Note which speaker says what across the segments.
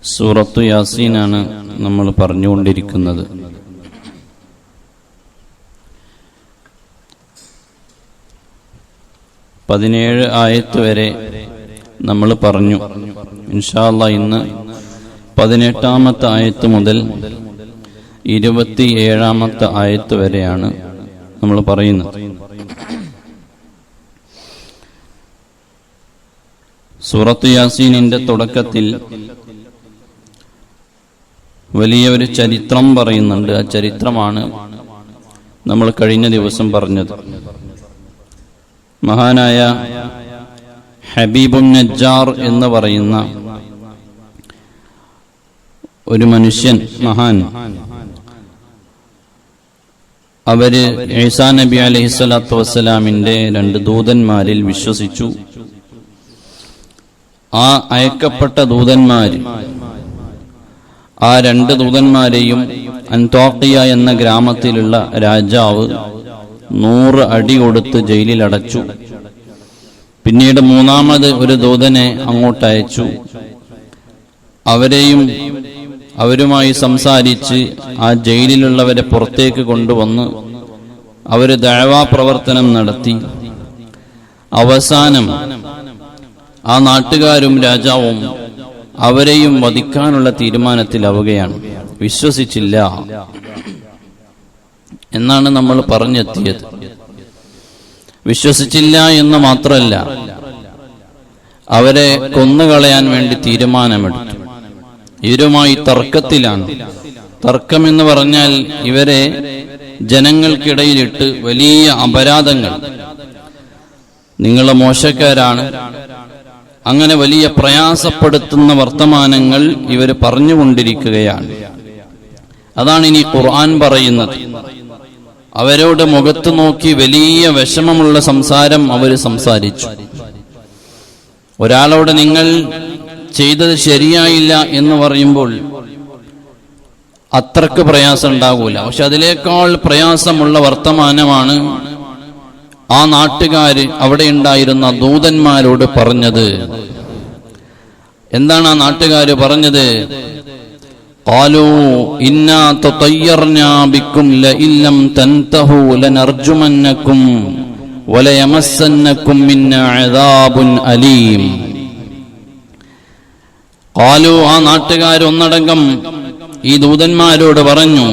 Speaker 1: സൂറത്തു യാസീനാണ് നമ്മൾ പറഞ്ഞുകൊണ്ടിരിക്കുന്നത്. പതിനേഴ് ആയത്ത് വരെ നമ്മൾ പറഞ്ഞു. ഇൻഷാ അല്ലാഹ് ഇന്ന് 18-ാമത്തെ ആയത്ത് മുതൽ 27-ാമത്തെ ആയത്ത് വരെയാണ് നമ്മൾ പറയുന്നത്. സൂറത്ത് യാസീനിന്റെ തുടക്കത്തിൽ വലിയ ഒരു ചരിത്രം പറയുന്നുണ്ട്. ആ ചരിത്രമാണ് നമ്മൾ കഴിഞ്ഞ ദിവസം പറഞ്ഞത്. മഹാനായ ഹബീബുൻ നജ്ജാർ എന്ന് പറയുന്ന ഒരു മനുഷ്യൻ, മഹാൻ, അവര് ഈസാ നബി അലൈഹിസ്സലാത്തു വസ്സലാമിന്റെ 2 ദൂതന്മാരിൽ വിശ്വസിച്ചു. ആ അയക്കപ്പെട്ട ദൂതന്മാര് ആ 2 ദൂതന്മാരെയും അൻതോക്കിയ എന്ന ഗ്രാമത്തിലുള്ള രാജാവ് 100 അടി കൊടുത്ത് ജയിലിലടച്ചു. പിന്നീട് 3-ാമത് ഒരു ദൂതനെ അങ്ങോട്ടയച്ചു. അവരുമായി സംസാരിച്ച് ആ ജയിലിലുള്ളവരെ പുറത്തേക്ക് കൊണ്ടുവന്ന് അവര് ദഅവാ പ്രവർത്തനം നടത്തി. അവസാനം ആ നാട്ടുകാരും രാജാവും അവരെയും വധിക്കാനുള്ള തീരുമാനത്തിലാവുകയാണ്. വിശ്വസിച്ചില്ല എന്നാണ് നമ്മൾ പറഞ്ഞെത്തിയത്. വിശ്വസിച്ചില്ല എന്ന് മാത്രമല്ല, അവരെ കൊന്നുകളയാൻ വേണ്ടി തീരുമാനമെടുത്തു. ഇവരുമായി തർക്കത്തിലാണ്. തർക്കമെന്ന് പറഞ്ഞാൽ ഇവരെ ജനങ്ങൾക്കിടയിലിട്ട് വലിയ അപരാധങ്ങൾ, നിങ്ങൾ മോശക്കാരാണ്, അങ്ങനെ വലിയ പ്രയാസപ്പെടുത്തുന്ന വർത്തമാനങ്ങൾ ഇവർ പറഞ്ഞുകൊണ്ടിരിക്കുകയാണ്. അതാണ് ഇനി ഖുർആൻ പറയുന്നത്. അവരോട് മുഖത്ത് നോക്കി വലിയ വിഷമമുള്ള സംസാരം അവർ സംസാരിച്ചു. ഒരാളോട് നിങ്ങൾ ചെയ്തത് ശരിയായില്ല എന്ന് പറയുമ്പോൾ അത്രക്ക് പ്രയാസം ഉണ്ടാകൂല. പക്ഷെ അതിനേക്കാൾ പ്രയാസമുള്ള വർത്തമാനമാണ് ആ നാട്ടുകാര് അവിടെ ഉണ്ടായിരുന്ന ദൂതന്മാരോട് പറഞ്ഞത്. എന്താണ് ആ നാട്ടുകാര് പറഞ്ഞത്? ഖാലൂ ഇന്നാ തതയ്യർനാ ബിക്കും ലഇൻ ലം തൻതഹു ലനർജുമന്നകും വലയമസ്സന്നകും മിന്നാ അദാബുൻ അലീം. ഖാലൂ, ആ നാട്ടുകാർ ഒന്നടങ്കം ഈ ദൂതന്മാരോട് പറഞ്ഞു,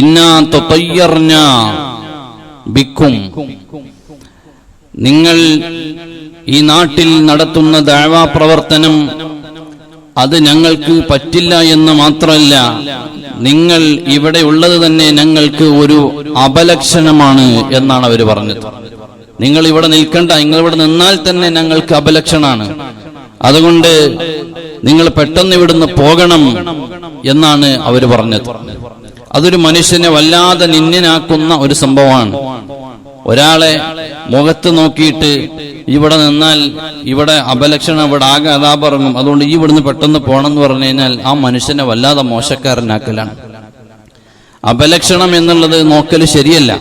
Speaker 1: ഇന്നാ തതയ്യർനാ ബിക്കും, നിങ്ങൾ ഈ നാട്ടിൽ നടത്തുന്ന ദഅവാ പ്രവർത്തനം അത് ഞങ്ങൾക്ക് പറ്റില്ല എന്ന് മാത്രമല്ല, നിങ്ങൾ ഇവിടെ ഉള്ളത് തന്നെ ഞങ്ങൾക്ക് ഒരു അപലക്ഷണമാണ് എന്നാണ് അവർ പറഞ്ഞത്. നിങ്ങൾ ഇവിടെ നിൽക്കണ്ട, നിങ്ങൾ ഇവിടെ നിന്നാൽ തന്നെ ഞങ്ങൾക്ക് അപലക്ഷണാണ്, അതുകൊണ്ട് നിങ്ങൾ പെട്ടെന്ന് ഇവിടുന്ന് പോകണം എന്നാണ് അവർ പറഞ്ഞത്. അതൊരു മനുഷ്യനെ വല്ലാതെ നിന്ദ്യനാക്കുന്ന ഒരു സംഭവമാണ്. ഒരാളെ മുഖത്ത് നോക്കിയിട്ട് ഇവിടെ നിന്നാൽ ഇവിടെ അപലക്ഷണം, ഇവിടെ ആകെ അതാപറങ്ങും, അതുകൊണ്ട് ഈ ഇവിടുന്ന് പെട്ടെന്ന് പോകണം എന്ന് പറഞ്ഞു കഴിഞ്ഞാൽ ആ മനുഷ്യനെ വല്ലാതെ മോശക്കാരനാക്കലാണ്. അപലക്ഷണം എന്നുള്ളത് നോക്കല് ശരിയല്ല.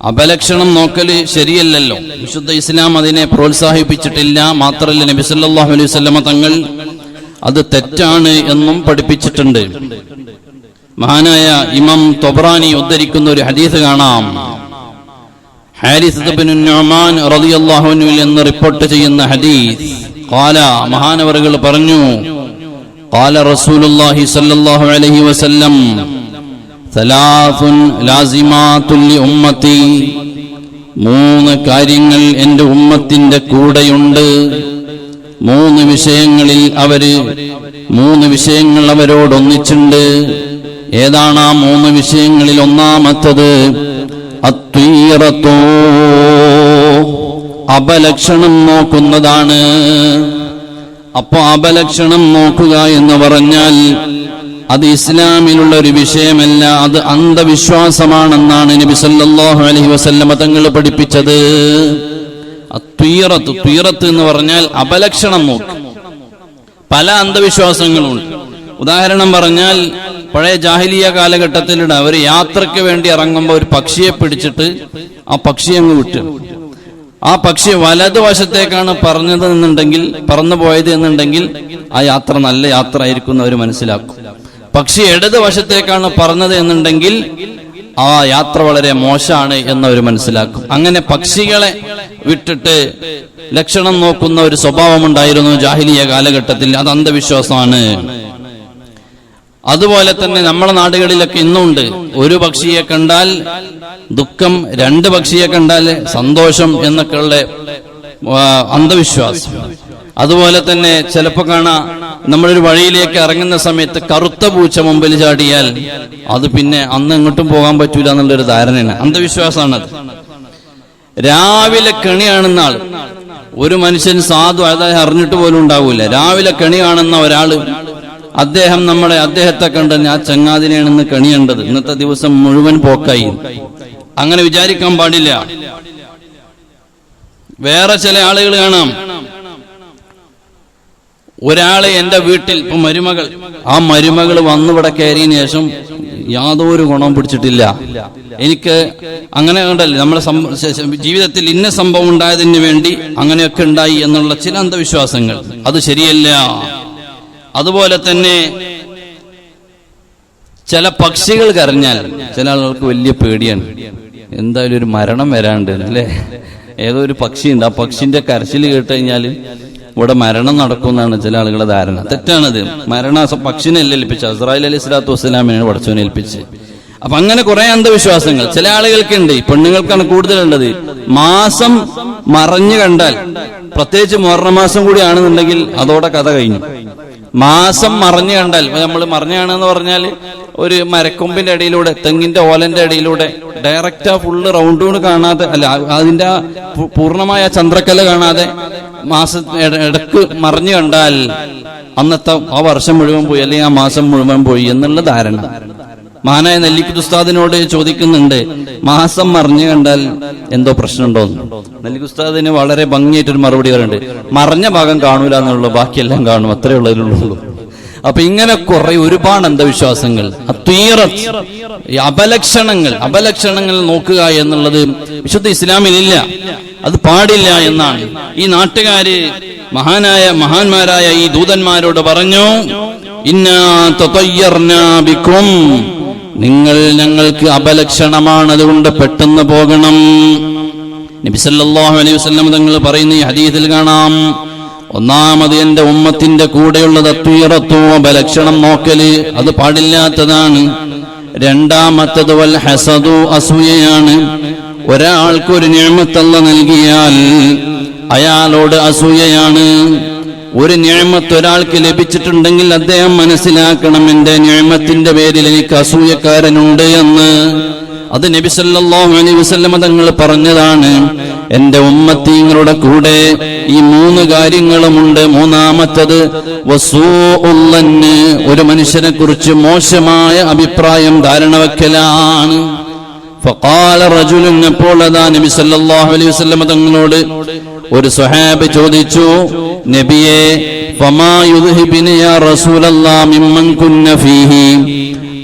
Speaker 1: അപലക്ഷണം നോക്കല് ശരിയല്ലല്ലോ. വിശുദ്ധ ഇസ്ലാം അതിനെ പ്രോത്സാഹിപ്പിച്ചിട്ടില്ല. മാത്രമല്ല, നബി സല്ലല്ലാഹു അലൈഹി വസല്ലമ തങ്ങൾ അത് തെറ്റാണ് എന്നും പഠിപ്പിച്ചിട്ടുണ്ട്. മഹാനായ ഇമാം തൊബ്രാനി ഉദ്ധരിക്കുന്ന ഒരു ഹദീസ് കാണാം. ഹാരിസ് ഇബ്നു നുഅ്മാൻ റളിയല്ലാഹു അൻഹു എന്ന് റിപ്പോർട്ട് ചെയ്യുന്ന ഹദീസ്. ഖാല, മഹാനവറുകൾ പറഞ്ഞു, ഖാല റസൂലുള്ളാഹി സ്വല്ലല്ലാഹു അലൈഹി വസല്ലം, സലാസുൻ ലാസിമാതുൽ ഉമ്മത്തി, 3 കാര്യങ്ങൾ എൻ്റെ ഉമ്മത്തിന്റെ കൂടെയുണ്ട്. 3 വിഷയങ്ങളിൽ 3 വിഷയങ്ങൾ അവരോടൊന്നിച്ചുണ്ട്. ഏതാണ് ആ 3 വിഷയങ്ങളിൽ? ഒന്നാമത്തത് അത്വീറത്തോ, അപലക്ഷണം നോക്കുന്നതാണ്. അപ്പൊ അപലക്ഷണം നോക്കുക എന്ന് പറഞ്ഞാൽ അത് ഇസ്ലാമിലുള്ള ഒരു വിഷയമല്ല, അത് അന്ധവിശ്വാസമാണെന്നാണ് നബി സല്ലല്ലാഹു അലൈഹി വസല്ലമ തങ്ങൾ പഠിപ്പിച്ചത്. അത്വീറത്ത്, ത്വീറത്ത് എന്ന് പറഞ്ഞാൽ അപലക്ഷണം നോക്കും. പല അന്ധവിശ്വാസങ്ങളുണ്ട്. ഉദാഹരണം പറഞ്ഞാൽ, പഴയ ജാഹിലിയ കാലഘട്ടത്തിലുള്ള ഒരു യാത്രയ്ക്ക് വേണ്ടി ഇറങ്ങുമ്പോൾ ഒരു പക്ഷിയെ പിടിച്ചിട്ട് ആ പക്ഷി അങ്ങ് വിട്ട് ആ പക്ഷി വലതുവശത്തേക്കാണ് പറന്നു പോയത് എന്നുണ്ടെങ്കിൽ ആ യാത്ര നല്ല യാത്ര ആയിരിക്കും എന്ന് അവർ മനസ്സിലാക്കും. പക്ഷി ഇടതുവശത്തേക്കാണ് പറന്നത് എന്നുണ്ടെങ്കിൽ ആ യാത്ര വളരെ മോശമാണ് എന്നവർ മനസ്സിലാക്കും. അങ്ങനെ പക്ഷികളെ വിട്ടിട്ട് ലക്ഷണം നോക്കുന്ന ഒരു സ്വഭാവം ഉണ്ടായിരുന്നു ജാഹിലിയ കാലഘട്ടത്തിൽ. അത് അന്ധവിശ്വാസമാണ്. അതുപോലെ തന്നെ നമ്മുടെ നാടുകളിലൊക്കെ ഇന്നുണ്ട്. ഒരു പക്ഷിയെ കണ്ടാൽ ദുഃഖം, രണ്ട് പക്ഷിയെ കണ്ടാൽ സന്തോഷം എന്നൊക്കെയുള്ള അന്ധവിശ്വാസം. അതുപോലെ തന്നെ ചിലപ്പോൾ കാണാം, നമ്മളൊരു വഴിയിലേക്ക് ഇറങ്ങുന്ന സമയത്ത് കറുത്ത പൂച്ച മുമ്പിൽ ചാടിയാൽ അത് പിന്നെ അന്ന് എങ്ങോട്ടും പോകാൻ പറ്റൂല എന്നുള്ളൊരു ധാരണയാണ്. അന്ധവിശ്വാസമാണത്. രാവിലെ കണി കാണുന്ന ആൾ, ഒരു മനുഷ്യൻ സാധു അതായത് അറിഞ്ഞിട്ട് പോലും ഉണ്ടാവൂല, രാവിലെ കണി കാണുന്ന ഒരാള് അദ്ദേഹത്തെ കണ്ട് ഞാൻ ചങ്ങാതിനെയാണ് ഇന്ന് കണിയേണ്ടത്, ഇന്നത്തെ ദിവസം മുഴുവൻ പോക്കായി, അങ്ങനെ വിചാരിക്കാൻ പാടില്ല. വേറെ ചില ആളുകൾ കാണാം, ഒരാളെ എന്റെ വീട്ടിൽ ഇപ്പൊ ആ മരുമകൾ വന്നിവിടെ കയറിയതിനു ശേഷം യാതൊരു ഗുണവും പിടിച്ചിട്ടില്ല. എനിക്ക് അങ്ങനെ കണ്ടല്ലേ നമ്മളെ ജീവിതത്തിൽ ഇന്ന സംഭവം ഉണ്ടായതിന് വേണ്ടി അങ്ങനെയൊക്കെ ഉണ്ടായി എന്നുള്ള ചില അന്ധവിശ്വാസങ്ങൾ, അത് ശരിയല്ല. അതുപോലെ തന്നെ ചില പക്ഷികൾ കരഞ്ഞാൽ ചില ആളുകൾക്ക് വലിയ പേടിയാണ്. എന്തായാലും ഒരു മരണം വരാണ്ട് അല്ലേ, ഏതോ ഒരു പക്ഷിയുണ്ട്, ആ പക്ഷിന്റെ കരച്ചിൽ കേട്ട് കഴിഞ്ഞാൽ ഇവിടെ മരണം നടക്കുമെന്നാണ് ചില ആളുകളുടെ ധാരണ. തെറ്റാണത്. പക്ഷിനെ അല്ല ഏൽപ്പിച്ചത്, അസ്രായിൽ അലൈഹി സ്വലാത്തു വസ്സലാമിനെ പടച്ചവനെ ഏൽപ്പിച്ച്. അപ്പൊ അങ്ങനെ കുറെ അന്ധവിശ്വാസങ്ങൾ ചില ആളുകൾക്കുണ്ട്. പെണ്ണുങ്ങൾക്കാണ് കൂടുതലുള്ളത്. മാസം മറഞ്ഞു കണ്ടാൽ, പ്രത്യേകിച്ച് മുഹറം മാസം കൂടി ആണെന്നുണ്ടെങ്കിൽ അതോടെ കഥ കഴിഞ്ഞു. മാസം മറഞ്ഞു കണ്ടാൽ, നമ്മൾ മറഞ്ഞാണെന്ന് പറഞ്ഞാൽ ഒരു മരക്കൊമ്പിന്റെ ഇടയിലൂടെ, തെങ്ങിന്റെ ഓലന്റെ ഇടയിലൂടെ ഡയറക്റ്റ് ആ ഫുള്ള് റൗണ്ട് കാണാതെ, അല്ല അതിന്റെ പൂർണ്ണമായ ചന്ദ്രക്കല കാണാതെ ഇടക്ക് മറിഞ്ഞു കണ്ടാൽ അന്നത്തെ ആ വർഷം മുഴുവൻ പോയി, അല്ലെങ്കിൽ ആ മാസം മുഴുവൻ പോയി എന്നുള്ള ധാരണ. മഹാനായ നെല്ലിക്കുത്ത് ഉസ്താദിനോട് ചോദിക്കുന്നുണ്ട്, മാസം മറിഞ്ഞു കണ്ടാൽ എന്തോ പ്രശ്നമുണ്ടോന്ന്. നെല്ലിക്കുത്ത് ഉസ്താദിന് വളരെ ഭംഗിയായിട്ടൊരു മറുപടി പറയുന്നുണ്ട്, മറിഞ്ഞ ഭാഗം കാണൂല എന്നുള്ളൂ, ബാക്കിയെല്ലാം കാണും, അത്രേ ഉള്ളതിലുള്ളൂ. അപ്പൊ ഇങ്ങനെ കുറെ ഒരുപാട് അന്ധവിശ്വാസങ്ങൾ, അപലക്ഷണങ്ങൾ നോക്കുക എന്നുള്ളത് വിശുദ്ധ ഇസ്ലാമിലില്ല, അത് പാടില്ല എന്നാണ്. ഈ നാട്ടുകാര് മഹാന്മാരായ ഈ ദൂതന്മാരോട് പറഞ്ഞു, ഇന്നാ തതയ്യർനാ ബിക്കും, നിങ്ങൾ ഞങ്ങൾക്ക് അപലക്ഷണമാണ്, അതുകൊണ്ട് പെട്ടെന്ന് പോകണം. നബി സല്ലല്ലാഹു അലൈഹി വസല്ലം തങ്ങൾ പറയുന്ന ഈ ഹദീസിൽ കാണാം, ഒന്നാമത് എന്റെ ഉമ്മത്തിന്റെ കൂടെയുള്ളത് അത്വീറത്തു, അപലക്ഷണം നോക്കല്, അത് പാടില്ലാത്തതാണ്. രണ്ടാമത്തത് വൽ ഹസദു, അസൂയയാണ്. ഒരാൾക്ക് ഒരു നിഅമത്ത് അല്ലാഹു നൽകിയാൽ അയാളോട് അസൂയയാണ്. ഒരു നിഅമത്ത് ഒരാൾക്ക് ലഭിച്ചിട്ടുണ്ടെങ്കിൽ അദ്ദേഹം മനസ്സിലാക്കണം, എന്റെ നിഅമത്തിന്റെ പേരിൽ എനിക്ക് അസൂയക്കാരനുണ്ട് എന്ന്. അത് നബി സല്ലല്ലാഹു അലൈഹി വസല്ലം തങ്ങൾ പറഞ്ഞതാണ്. എന്റെ ഉമ്മത്തീങ്ങളുടെ കൂടെ ഈ മൂന്ന് കാര്യങ്ങളുമുണ്ട്. മൂന്നാമത്തത് വസൂഉല്ലന്ന്, ഒരു മനുഷ്യനെ കുറിച്ച് മോശമായ അഭിപ്രായം ധാരണ വെക്കലാണ്. ഫഖാല റജുലുൻ, അപ്പോൾ അതാ നബി സല്ലല്ലാഹു അലൈഹി വസല്ലം തങ്ങളോട് ഒരു സ്വഹാബി ചോദിച്ചു, നബിയെ ഫമാ യുദ്ഹിബിന യാ റസൂലല്ലാഹ് മിമ്മൻ കുന്ന ഫീഹി,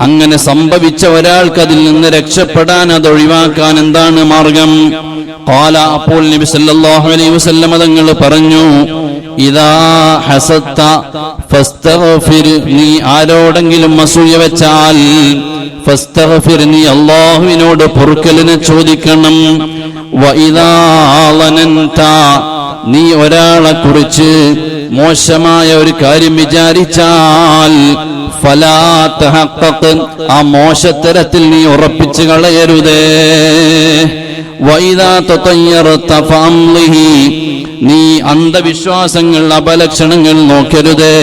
Speaker 1: അങ്ങനെ സംഭവിച്ച ഒരാൾക്ക് അതിൽ നിന്ന് രക്ഷപ്പെടാൻ, അത് ഒഴിവാക്കാൻ എന്താണ് മാർഗം? ഖാല, അപ്പോൾ നബി സല്ലല്ലാഹു അലൈഹി വസല്ലം തങ്ങൾ പറഞ്ഞു, ഇദാ ഹസദ്ത ഫസ്തഗ്ഫിർ, നീ ആരോടെങ്കിലും അസൂയ വെച്ചാൽ ഫസ്തഗ്ഫിർ, നീ അല്ലാഹുവിനോട് പൊറുക്കലിനെ ചോദിക്കണം. വഇദാ ളനൻത, നീ ഒരാളെ കുറിച്ച് മോശമായ ഒരു കാര്യം വിചാരിച്ചാൽ ഫലാ തഹഖഖ്, ആ മോശത്തരത്തിൽ നീ ഉറപ്പിച്ചു കളയരുതേ. വഇദാ തതയ്യറത ഫഅംലിഹി, നീ അന്ധവിശ്വാസങ്ങൾ അപലക്ഷണങ്ങൾ നോക്കരുതേ.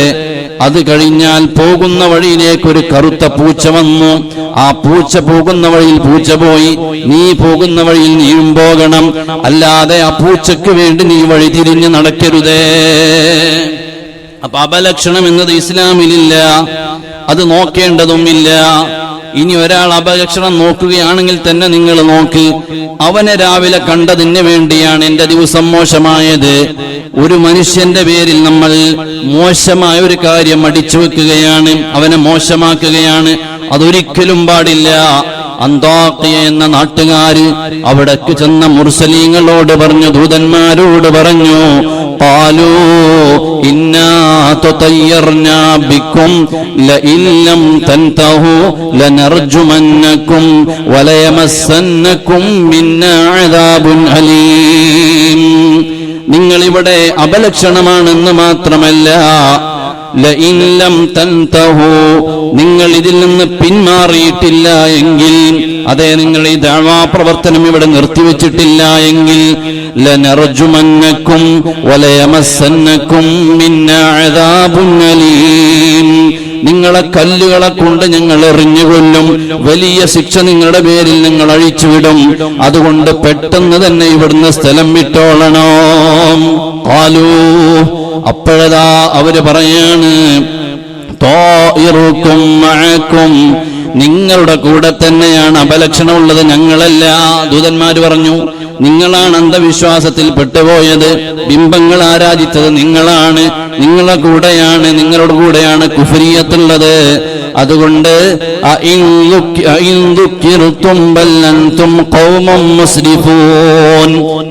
Speaker 1: അത് കഴിഞ്ഞാൽ പോകുന്ന വഴിയിലേക്ക് ഒരു കറുത്ത പൂച്ച വന്നു, ആ പൂച്ച പോകുന്ന വഴിയിൽ പൂച്ച പോയി, നീ പോകുന്ന വഴിയിൽ നീയും പോകണം, അല്ലാതെ ആ പൂച്ചക്ക് വേണ്ടി നീ വഴി തിരിഞ്ഞ് നടക്കരുതേ. അപ്പൊ അപലക്ഷണം എന്നത് ഇസ്ലാമിലില്ല, അത് നോക്കേണ്ടതുമില്ല. ഇനി ഒരാൾ അപലക്ഷണം നോക്കുകയാണെങ്കിൽ തന്നെ നിങ്ങൾ നോക്ക്, അവനെ രാവിലെ കണ്ടതിന് വേണ്ടിയാണ് എന്റെ ദിവസം മോശമായത്. ഒരു മനുഷ്യന്റെ പേരിൽ നമ്മൾ മോശമായ ഒരു കാര്യം അടിച്ചു വെക്കുകയാണ്, അവനെ മോശമാക്കുകയാണ്, അതൊരിക്കലും പാടില്ല. അന്താഖിയ എന്ന നാട്ടുകാര് അവിടേക്ക് ചെന്ന മുർസലീങ്ങളോട് പറഞ്ഞു, ദൂതന്മാരോട് പറഞ്ഞു, ഖാലൂ ഇന്നാ തതയ്യർനാ ബിക്കും ലഇൻ ലം തൻതഹു ലനർജുമന്നകും വലയമസ്സന്നകും മിന്നാ അദാബുൻ അലീം. നിങ്ങളിവിടെ അപലക്ഷണമാണെന്ന് മാത്രമല്ല, ലഇൻ ലം തൻതഹു, നിങ്ങൾ ഇതിൽ നിന്ന് പിന്മാറിയിട്ടില്ല എങ്കിൽ, അതെ നിങ്ങൾ ഈ ദഅവാ പ്രവർത്തനം ഇവിടെ നിർത്തിവെച്ചിട്ടില്ല എങ്കിൽ, ലനർജുമന്നകും വലയമസ്സന്നകും മിന്നാ അദാബുൻ അലീം, നിങ്ങളെ കല്ലുകളെ കൊണ്ട് ഞങ്ങൾ എറിഞ്ഞുകൊല്ലും, വലിയ ശിക്ഷ നിങ്ങളുടെ പേരിൽ ഞങ്ങൾ അഴിച്ചുവിടും, അതുകൊണ്ട് പെട്ടെന്ന് തന്നെ ഇവിടുന്ന് സ്ഥലം വിട്ടോളണോ. ഖാലൂ, അപ്പോഴതാ അവര് പറയാണ്, ത്വാഇറുക്കും മഅക്കും, നിങ്ങളുടെ കൂടെ തന്നെയാണ് അപലക്ഷണമുള്ളത്, ഞങ്ങളല്ല. ദൂതന്മാര് പറഞ്ഞു, നിങ്ങളാണ് അന്ധവിശ്വാസത്തിൽ പെട്ടുപോയത്, ബിംബങ്ങൾ ആരാധിച്ചത് നിങ്ങളാണ്, നിങ്ങളുടെ കൂടെയാണ് കുഫ്രിയത്തുള്ളത്. അതുകൊണ്ട്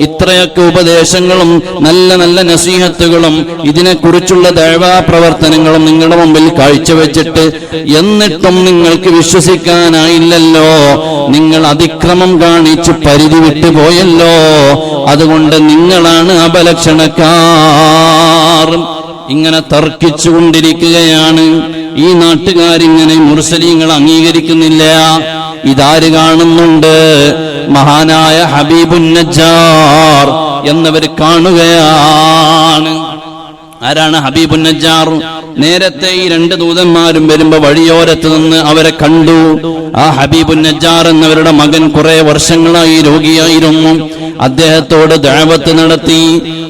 Speaker 1: ഇത്രയൊക്കെ ഉപദേശങ്ങളും നല്ല നല്ല നസീഹത്തുകളും ഇതിനെക്കുറിച്ചുള്ള ദഅവാ പ്രവർത്തനങ്ങളും നിങ്ങളുടെ മുമ്പിൽ കാഴ്ചവെച്ചിട്ട് എന്നിട്ടും നിങ്ങൾക്ക് വിശ്വസിക്കാനായില്ലല്ലോ, നിങ്ങൾ അതിക്രമം കാണിച്ചു പരിധി വിട്ടുപോയല്ലോ, അതുകൊണ്ട് നിങ്ങളാണ് അപലക്ഷണക്കാർ. ഇങ്ങനെ തർക്കിച്ചുകൊണ്ടിരിക്കുകയാണ്. ഈ നാട്ടുകാരിങ്ങനെ മുർസലീങ്ങൾ അംഗീകരിക്കുന്നില്ല. ഇതാര് കാണുന്നുണ്ട്? മഹാനായ ഹബീബുൻ നജ്ജാർ എന്നവർ കാണുകയാണ്. ആരാണ് ഹബീബുൻ നജ്ജാർ? നേരത്തെ ഈ രണ്ട് ദൂതന്മാരും വരുമ്പോ വഴിയോരത്ത് നിന്ന് അവരെ കണ്ടു. ആ ഹബീബുൻ നജ്ജാർ എന്നവരുടെ മകൻ കുറെ വർഷങ്ങളായി രോഗിയായിരുന്നു. അദ്ദേഹത്തോട് ദഅവത്ത് നടത്തി.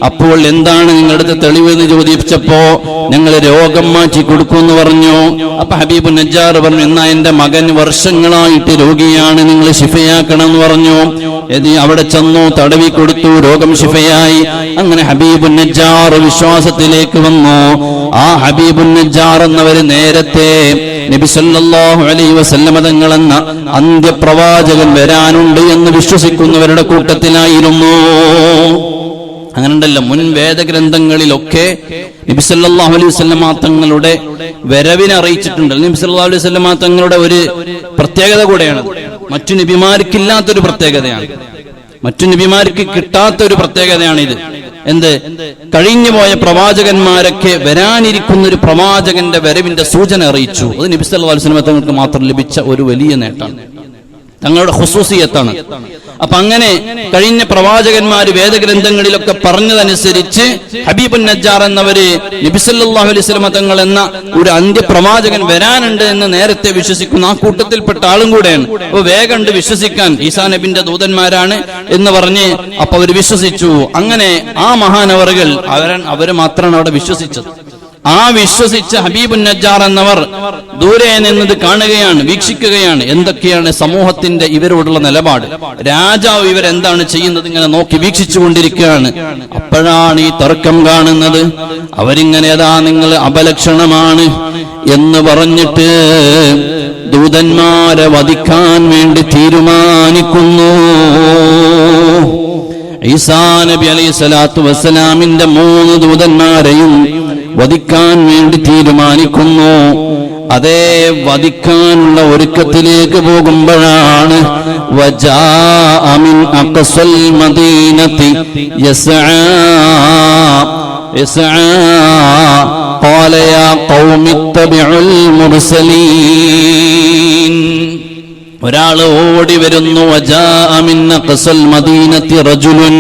Speaker 1: അപ്പോൾ എന്താണ് നിങ്ങളുടെ തെളിവ് എന്ന് ചോദിച്ചപ്പോ ഞങ്ങൾ രോഗം മാറ്റി കൊടുക്കുമെന്ന് പറഞ്ഞു. അപ്പൊ ഹബീബുൻ നജ്ജാർ പറഞ്ഞു, എന്നാ എന്റെ മകൻ വർഷങ്ങളായിട്ട് രോഗിയാണ്, നിങ്ങൾ ശിഫയാക്കണം എന്ന് പറഞ്ഞു. അവിടെ ചെന്നു, തടവി കൊടുത്തു, രോഗം ശിഫയായി. അങ്ങനെ ഹബീബുൻ നജ്ജാർ വിശ്വാസത്തിലേക്ക് വന്നു. ആ ഹബീബുൻ നജ്ജാർ എന്നവര് നേരത്തെ നബി സല്ലല്ലാഹു അലൈഹി വസല്ലമ തങ്ങൾ എന്ന അന്ത്യപ്രവാചകൻ വരാനുണ്ട് എന്ന് വിശ്വസിക്കുന്നവരുടെ കൂട്ടത്തിലായിരുന്നു. അങ്ങനെയുണ്ടല്ലോ, മുൻ വേദഗ്രന്ഥങ്ങളിലൊക്കെ നബി സല്ലല്ലാഹു അലൈഹി വസല്ലമ തങ്ങളുടെ വരവിനെ അറിയിച്ചിട്ടുണ്ട്. നബി സല്ലല്ലാഹു അലൈഹി വസല്ലമ തങ്ങളുടെ ഒരു പ്രത്യേകത കൂടെയാണ്, മറ്റു നബിമാർക്കില്ലാത്തൊരു പ്രത്യേകതയാണ്, മറ്റു നബിമാർക്ക് കിട്ടാത്ത ഒരു പ്രത്യേകതയാണിത്. എന്ത്? കഴിഞ്ഞുപോയ പ്രവാചകന്മാരൊക്കെ വരാനിരിക്കുന്ന ഒരു പ്രവാചകന്റെ വരവിന്റെ സൂചന അറിയിച്ചു. അത് നബി സല്ലല്ലാഹു അലൈഹി വസല്ലമ തങ്ങൾക്ക് മാത്രം ലഭിച്ച ഒരു വലിയ നേട്ടമാണ്, തങ്ങളുടെ ഖുസൂസിയത്താണ്. അപ്പൊ അങ്ങനെ കഴിഞ്ഞ പ്രവാചകന്മാര് വേദഗ്രന്ഥങ്ങളിലൊക്കെ പറഞ്ഞതനുസരിച്ച് ഹബീബുൻ നജ്ജാർ എന്നവര് നബി സല്ലല്ലാഹു അലൈഹി വസല്ലമ തങ്ങൾ എന്ന ഒരു അന്ത്യപ്രവാചകൻ വരാനുണ്ട് എന്ന് നേരത്തെ വിശ്വസിക്കുന്ന ആ കൂട്ടത്തിൽപ്പെട്ട ആളും കൂടെയാണ്. അപ്പൊ വേഗമുണ്ട് വിശ്വസിക്കാൻ, ഈസാ നബിന്റെ ദൂതന്മാരാണ് എന്ന് പറഞ്ഞ് അപ്പൊ അവർ വിശ്വസിച്ചു. അങ്ങനെ ആ മഹാനവറുകൾ അവര് മാത്രമാണ് അവിടെ വിശ്വസിച്ചത്. ആ വിശ്വസിച്ച ഹബീബുൻ നജ്ജാർ എന്നവർ ദൂരെ നിന്നത് കാണുകയാണ്, വീക്ഷിക്കുകയാണ്. എന്തൊക്കെയാണ് സമൂഹത്തിന്റെ ഇവരോടുള്ള നിലപാട്, രാജാവ് ഇവരെന്താണ് ചെയ്യുന്നത് ഇങ്ങനെ നോക്കി വീക്ഷിച്ചുകൊണ്ടിരിക്കുകയാണ്. അപ്പോഴാണ് ഈ തർക്കം കാണുന്നത്. അവരിങ്ങനെ അതാ നിങ്ങൾ അപലക്ഷണമാണ് എന്ന് പറഞ്ഞിട്ട് ദൂതന്മാരെ വധിക്കാൻ വേണ്ടി തീരുമാനിക്കുന്നു. ഈസാ നബി അലൈഹി സ്വലാത്തു വസ്സലാമിന്റെ 3 ദൂതന്മാരെയും വധിക്കാൻ വേണ്ടി തീരുമാനിക്കുന്നു. അതേ വധിക്കാനുള്ള ഒരുക്കത്തിലേക്ക് പോകുമ്പോഴാണ് വജാഅ മിൻ അഖ്സൽ മദീനതി യസ്ആ ഖാല യാ ഖൗമി ഇത്തബിഉൽ മുർസലീൻ. ഒരാൾ ഓടി വരുന്നു. വജാഅ മിൻ അഖ്സൽ മദീനതി റജുലുൻ.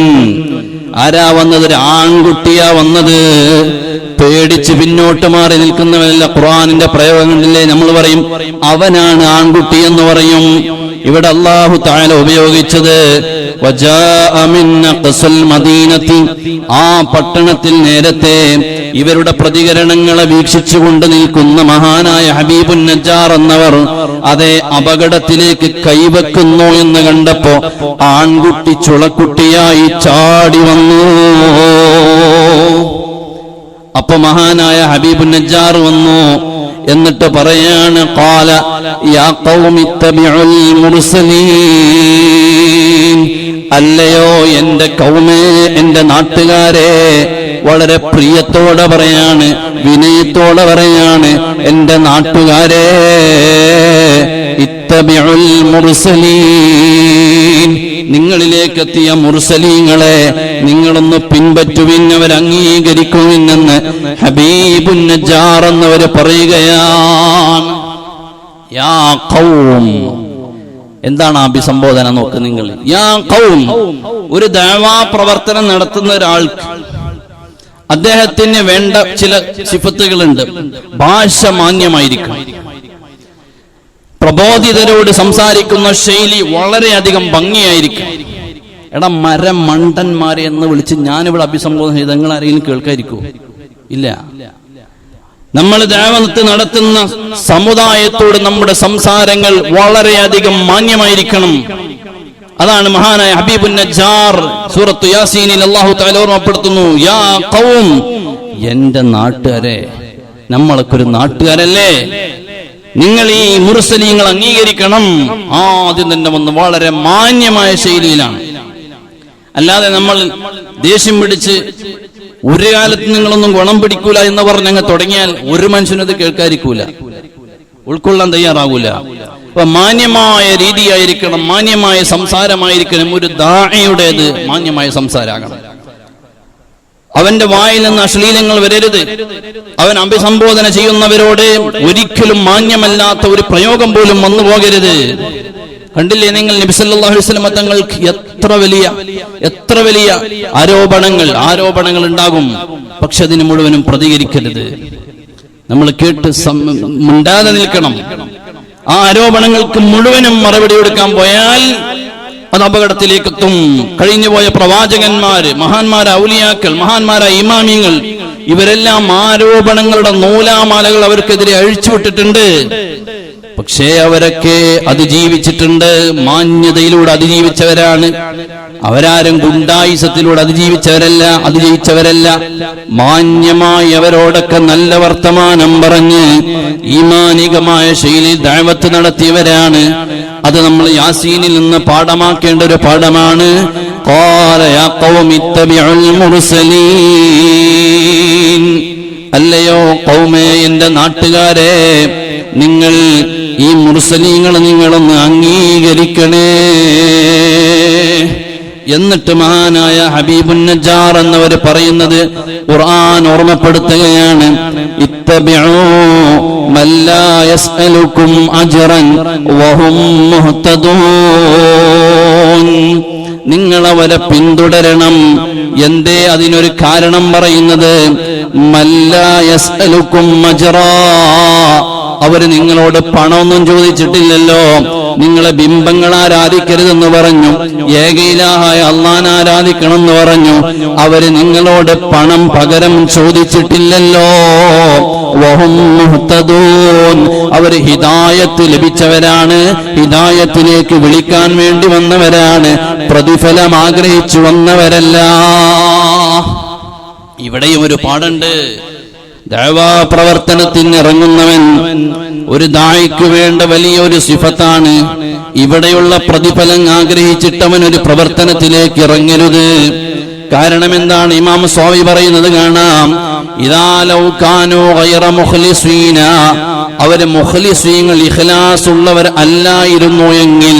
Speaker 1: ആരാ വന്നത്? ഒരു ആൺകുട്ടിയാ വന്നത്. പേടിച്ച് പിന്നോട്ട് മാറി നിൽക്കുന്നവനല്ല. ഖുർആനിന്റെ പ്രയോഗങ്ങളിലെ നമ്മൾ പറയും അവനാണ് ആൺകുട്ടി എന്ന് പറയും. ഇവിടെ അല്ലാഹു തആല ഉപയോഗിച്ചത് വജാഅ മിൻ അഖ്സൽ മദീനതി. ആ പട്ടണത്തിൽ നേരത്തെ ഇവരുടെ പ്രതികരണങ്ങളെ വീക്ഷിച്ചുകൊണ്ട് നിൽക്കുന്ന മഹാനായ ഹബീബുൻ നജ്ജാർ എന്നവർ അതേ അപകടത്തിലേക്ക് കൈവെക്കുന്നു എന്ന് കണ്ടപ്പോ ആൺകുട്ടി ചുളക്കുട്ടിയായി ചാടി വന്നു. അപ്പൊ മഹാനായ ഹബീബുൻ നജ്ജാർ വന്നു. എന്നിട്ട് പറയാണ് ഖാല യാ ഖൗമി ഇത്തബിഉൽ മുർസലീൻ, അല്ലയോ എന്റെ കൗമേ, എന്റെ നാട്ടുകാരെ, വളരെ പ്രിയത്തോടെ പറയാണ്, വിനയത്തോടെ പറയാണ്, എന്റെ നാട്ടുകാരെ, ഇത്തബിഉൽ മുർസലീൻ, നിങ്ങളിലേക്കെത്തിയ മുർസലീങ്ങളെ നിങ്ങളൊന്ന് പിൻപറ്റുവിൻ, അവർ അംഗീകരിക്കുവിനെന്ന് ഹബീബുൻ നജ്ജാർ എന്നവർ പറയുകയാണ്. യാ ഖൗം, എന്താണ് അഭിസംബോധന നോക്ക് നിങ്ങൾ. യാ ഖൗം, ഒരു ദഅവാ പ്രവർത്തനം നടത്തുന്ന ഒരാൾക്ക് അദ്ദേഹത്തിന് വേണ്ട ചില സിഫത്തുകളുണ്ട്. ഭാഷ മാന്യമായിരിക്കണം, പ്രബോധിതരോട് സംസാരിക്കുന്ന ശൈലി വളരെയധികം ഭംഗിയായിരിക്കും. എടാ മരമണ്ടന്മാരെ എന്ന് വിളിച്ച് ഞാനിവിടെ അഭിസംബോധന ചെയ്ത് നിങ്ങൾ ആരെങ്കിലും കേൾക്കാതിരിക്കുമോ? ഇല്ല. നമ്മൾ ദഅവത്ത് നടത്തുന്ന സമുദായത്തോട് നമ്മുടെ സംസാരങ്ങൾ വളരെയധികം മാന്യമായിരിക്കണം. അതാണ് മഹാനായ ഹബീബുൻ നജ്ജാർ സൂറത്തു യാസീനിൽ അല്ലാഹു തആല ഓർമ്മപ്പെടുത്തുന്നു, യാ ഖൗം, എന്റെ നാട്ടുകാരെ, നമ്മളൊക്കെ ഒരു നാട്ടുകാരല്ലേ, നിങ്ങൾ ഈ മുർസലീങ്ങൾ അംഗീകരിക്കണം. ആദ്യം തന്നെ വന്ന് വളരെ മാന്യമായ ശൈലിയിലാണ്. അല്ലാതെ നമ്മൾ ദേഷ്യം പിടിച്ച് ഒരു കാലത്ത് നിങ്ങളൊന്നും ഗുണം പിടിക്കൂല എന്ന് പറഞ്ഞങ്ങ് തുടങ്ങിയാൽ ഒരു മനുഷ്യനത് കേൾക്കാതിരിക്കൂല, ഉൾക്കൊള്ളാൻ തയ്യാറാകൂല. അപ്പൊ മാന്യമായ രീതിയായിരിക്കണം, മാന്യമായ സംസാരമായിരിക്കണം. ഒരു ദാഇയുടേത് മാന്യമായ സംസാരമാകണം. അവന്റെ വായിൽ നിന്ന് അശ്ലീലങ്ങൾ വരരുത്. അവൻ അഭിസംബോധന ചെയ്യുന്നവരോട് ഒരിക്കലും മാന്യമല്ലാത്ത ഒരു പ്രയോഗം പോലും വന്നു പോകരുത്. കണ്ടില്ലേ നിങ്ങൾ, നബി സല്ലല്ലാഹു അലൈഹി വസല്ലം തങ്ങൾക്ക് എത്ര വലിയ ആരോപണങ്ങൾ ഉണ്ടാകും, പക്ഷെ അതിന് മുഴുവനും പ്രതികരിക്കരുത്. നമ്മൾ കേട്ട് മിണ്ടാതെ നിൽക്കണം. ആ ആരോപണങ്ങൾക്ക് മുഴുവനും മറുപടി കൊടുക്കാൻ പോയാൽ അത് അപകടത്തിലേക്കെത്തും. കഴിഞ്ഞുപോയ പ്രവാചകന്മാര്, മഹാന്മാരായ ഔലിയാക്കൾ, മഹാന്മാരായ ഇമാമിങ്ങൾ, ഇവരെല്ലാം ആരോപണങ്ങളുടെ നൂലാമാലകൾ അവർക്കെതിരെ അഴിച്ചുവിട്ടിട്ടുണ്ട്. പക്ഷേ അവരൊക്കെ അതിജീവിച്ചിട്ടുണ്ട്. മാന്യതയിലൂടെ അതിജീവിച്ചവരാണ്. അവരാരും ഗുണ്ടായിസത്തിലൂടെ അതിജീവിച്ചവരല്ല. മാന്യമായി അവരോടൊക്കെ നല്ല വർത്തമാനം പറഞ്ഞ് ഈമാനികമായ ശൈലിയിൽ ദഅവത്ത് നടത്തിയവരാണ്. അത് നമ്മൾ യാസീനിൽ നിന്ന് പാഠമാക്കേണ്ട ഒരു പാഠമാണ്. ഖാല യാ ഖൗമി ഇത്തബിഉൽ മുർസലീൻ, അല്ലയോ ഖൗമേ, എന്റെ നാട്ടുകാരെ, നിങ്ങൾ ഈ മുർസലീങ്ങൾ നിങ്ങളൊന്ന് അംഗീകരിക്കണേ. എന്നിട്ട് മഹാനായ ഹബീബുൻ നജ്ജാർ എന്നവർ പറയുന്നത് ഖുർആൻ ഓർമ്മപ്പെടുത്തുകയാണ്, ഇത്തബിഉ മൻ ലാ യസ്അലുകും അജ്റൻ വഹും മുഹ്തദൂൻ, നിങ്ങൾ അവരെ പിന്തുടരണം. എന്തേ അതിനൊരു കാരണം പറയുന്നത്? മൻ ലാ യസ്അലുകും അജ്റാ, അവര് നിങ്ങളോട് പണമൊന്നും ചോദിച്ചിട്ടില്ലല്ലോ. നിങ്ങളെ ബിംബങ്ങൾ ആരാധിക്കരുതെന്ന് പറഞ്ഞു, ഏകയിലാഹായ അല്ലാഹനെ ആരാധിക്കണം എന്ന് പറഞ്ഞു. അവര് നിങ്ങളോട് പണം പകരം ചോദിച്ചിട്ടില്ലല്ലോ. വഹും മുഹ്തദൂൻ, അവര് ഹിദായത്ത് ലഭിച്ചവരാണ്, ഹിദായത്തിലേക്ക് വിളിക്കാൻ വേണ്ടി വന്നവരാണ്, പ്രതിഫലം ആഗ്രഹിച്ചു വന്നവരല്ല. ഇവിടെയും ഒരു പാടുണ്ട്. ദഅവാ പ്രവർത്തനത്തിന് ഇറങ്ങുന്നവൻ ഒരു ദായിക്ക് വേണ്ട വലിയൊരു സിഫത്താണ്. ഇവിടെയുള്ള പ്രതിഫലം ആഗ്രഹിച്ചിട്ടവൻ ഒരു പ്രവർത്തനത്തിലേക്ക് ഇറങ്ങരുത്. കാരണം എന്താണ്? ഇമാം സ്വാമി പറയുന്നത് കാണാം, ഇദാ ലൗ കാനൂ ഗൈറ മുഖ്ലിസീന, അവര് മുഖ്ലിസീങ്ങൾ, ഇഖ്ലാസ് ഉള്ളവർ അല്ലായിരുന്നു എങ്കിൽ